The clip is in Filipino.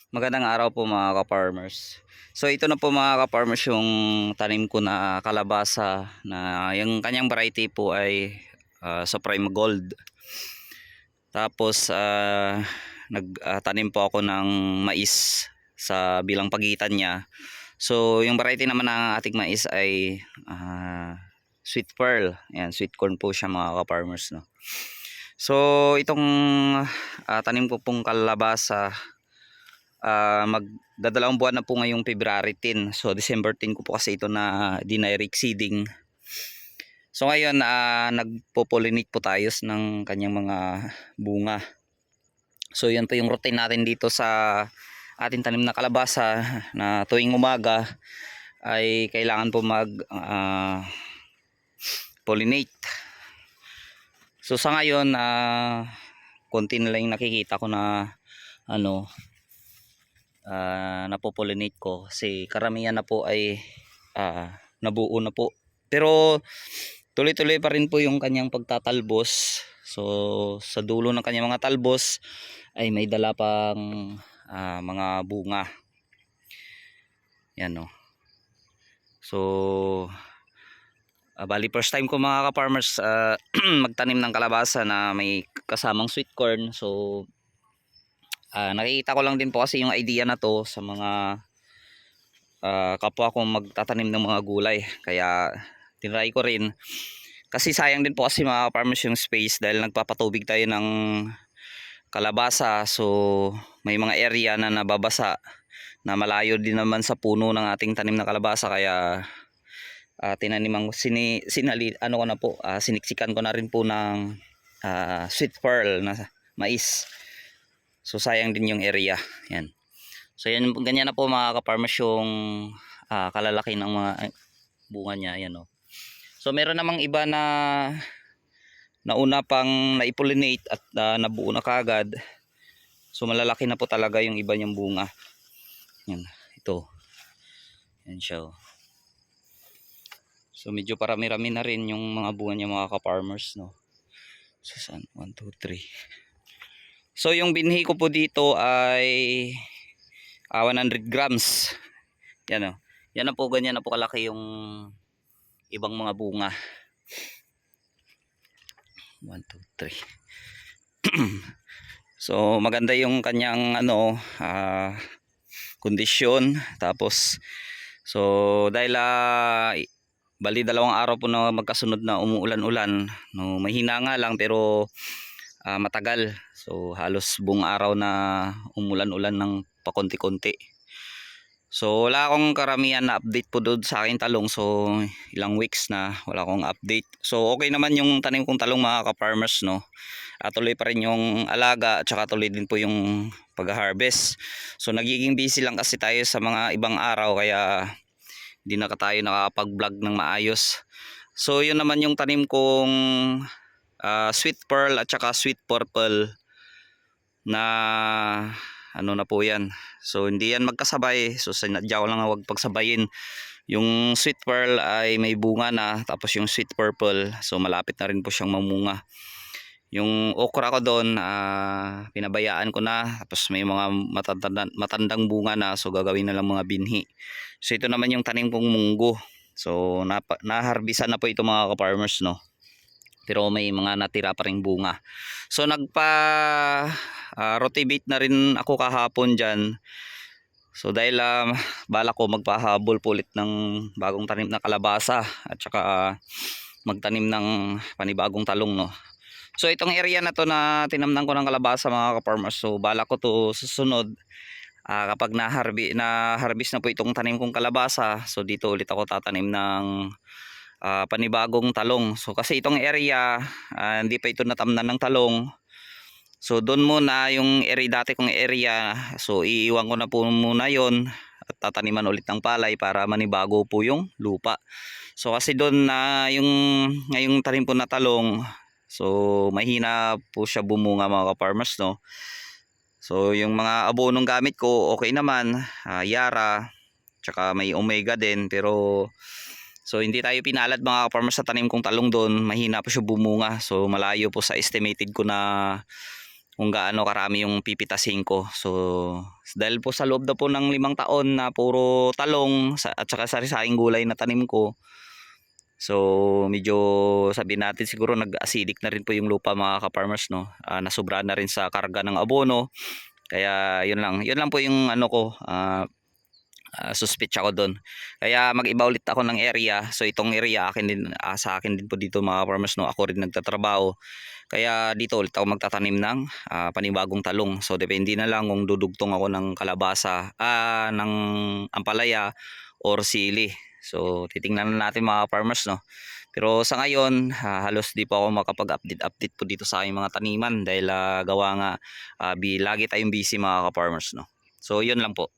Magandang araw po mga ka-farmers. So ito na po mga ka-farmers yung tanim ko na kalabasa na yung kanyang variety po ay Supreme Gold. Tapos nagtanim po ako ng mais sa bilang pagitan niya. So yung variety naman ng ating mais ay Sweet Pearl. Ayan, sweet corn po siya mga ka-farmers, no. So itong tanim ko pong kalabasa, magdadalawang buwan na po ngayong February 10. So December 10 ko po kasi ito na dinirect seeding. So ngayon nagpo-pollinate po tayo ng kanyang mga bunga. So yan po yung routine natin dito sa ating tanim na kalabasa, na tuwing umaga ay kailangan po mag pollinate. So sa ngayon konti na lang yung nakikita ko na napopollinate ko, kasi karamihan na po ay nabuo na po, pero tuloy-tuloy pa rin po yung kanyang pagtatalbos. So sa dulo ng kanyang mga talbos ay may dala pang mga bunga, yan, no. So bali first time ko mga ka-farmers magtanim ng kalabasa na may kasamang sweet corn. So nakikita ko lang din po kasi yung idea na to sa mga kapwa ko magtatanim ng mga gulay, kaya tinry ko rin. Kasi sayang din po kasi mga farmers yung space, dahil nagpapatubig tayo ng kalabasa. So may mga area na nababasa na malayo din naman sa puno ng ating tanim na kalabasa, kaya tinanimang siniksikan ko na rin po ng sweet pearl na mais. So sayang din yung area, yan. So yan, ganyan na po mga ka-farmers yung kalalaki ng mga bunga niya, yan, no. So meron namang iba na nauna pang naipollinate at nabuo na kagad. So malalaki na po talaga yung iba niyang bunga. Yan, ito. Yan siya, oh. So medyo parami-rami na rin yung mga bunga niya mga ka-farmers, no. So 1, 2, 3. So yung binhi ko po dito ay 100 grams. Yan, oh. Yan na po, ganyan na po kalaki yung ibang mga bunga. 1, 2, 3. So maganda yung kanyang kondisyon. Tapos so dahil bali 2 araw po na magkasunod na umuulan-ulan, no, mahina nga lang pero matagal. So halos buong araw na umulan-ulan ng pakonti-konti. So wala akong karamihan na update po doon sa aking talong. So ilang weeks na wala akong update. So okay naman yung tanim kong talong mga ka-farmers, no. Tuloy pa rin yung alaga, at saka tuloy din po yung pag-harvest. So nagiging busy lang kasi tayo sa mga ibang araw, kaya hindi na tayo nakakapag-vlog ng maayos. So yun naman yung tanim kong sweet pearl at saka sweet purple na na po yan. So hindi yan magkasabay. So sinadya ko lang na wag pagsabayin. Yung sweet pearl ay may bunga na, tapos yung sweet purple, so malapit na rin po siyang mamunga. Yung okra ko doon pinabayaan ko na, tapos may mga matandang bunga na, so gagawin na lang mga binhi. So ito naman yung tanim kong munggo. So naharbisan na po ito mga ka-farmers, no. Pero may mga natira pa ring bunga. So rotate na rin ako kahapon dyan. So dahil balak ko magpahabol po ulit ng bagong tanim na kalabasa, at saka magtanim ng panibagong talong, no. So itong area na to na tinamnan ko ng kalabasa mga ka-farmers, so balak ko to susunod kapag na-harvest na po itong tanim kong kalabasa. So dito ulit ako tatanim ng panibagong talong. So kasi itong area hindi pa ito natamnan ng talong. So doon muna yung dati kong area, so iiwan ko na po muna yon at tataniman ulit ng palay para manibago po yung lupa. So kasi doon na yung ngayong tanim po na talong, so mahina po siya bumunga mga ka-farmers, no. So yung mga abonong gamit ko okay naman, Yara, tsaka may Omega din, pero so hindi tayo pinalad mga ka-farmers sa tanim kong talong doon, mahina po siya bumunga. So malayo po sa estimated ko na kung gaano karami yung pipitasin ko. So dahil po sa loob na po ng 5 taon na puro talong at saka sari-saring gulay na tanim ko, so medyo sabihin natin siguro nag-acidic na rin po yung lupa mga ka-farmers, no. Nasobra na rin sa karga ng abono. Kaya yun lang po yung ano ko, suspect ako doon. Kaya mag-iba ulit ako ng area. So itong area akin din, sa akin din po dito mga farmers, no. Ako rin nagtatrabaho. Kaya dito ulit ako magtatanim ng panibagong talong. So depende na lang kung dudugtong ako ng kalabasa, ng ampalaya or sili. So titingnan na natin mga farmers, no. Pero sa ngayon, halos di po ako makapag-update po dito sa aking mga taniman dahil gawa nga lagi tayong busy mga ka-farmers, no. So yun lang po.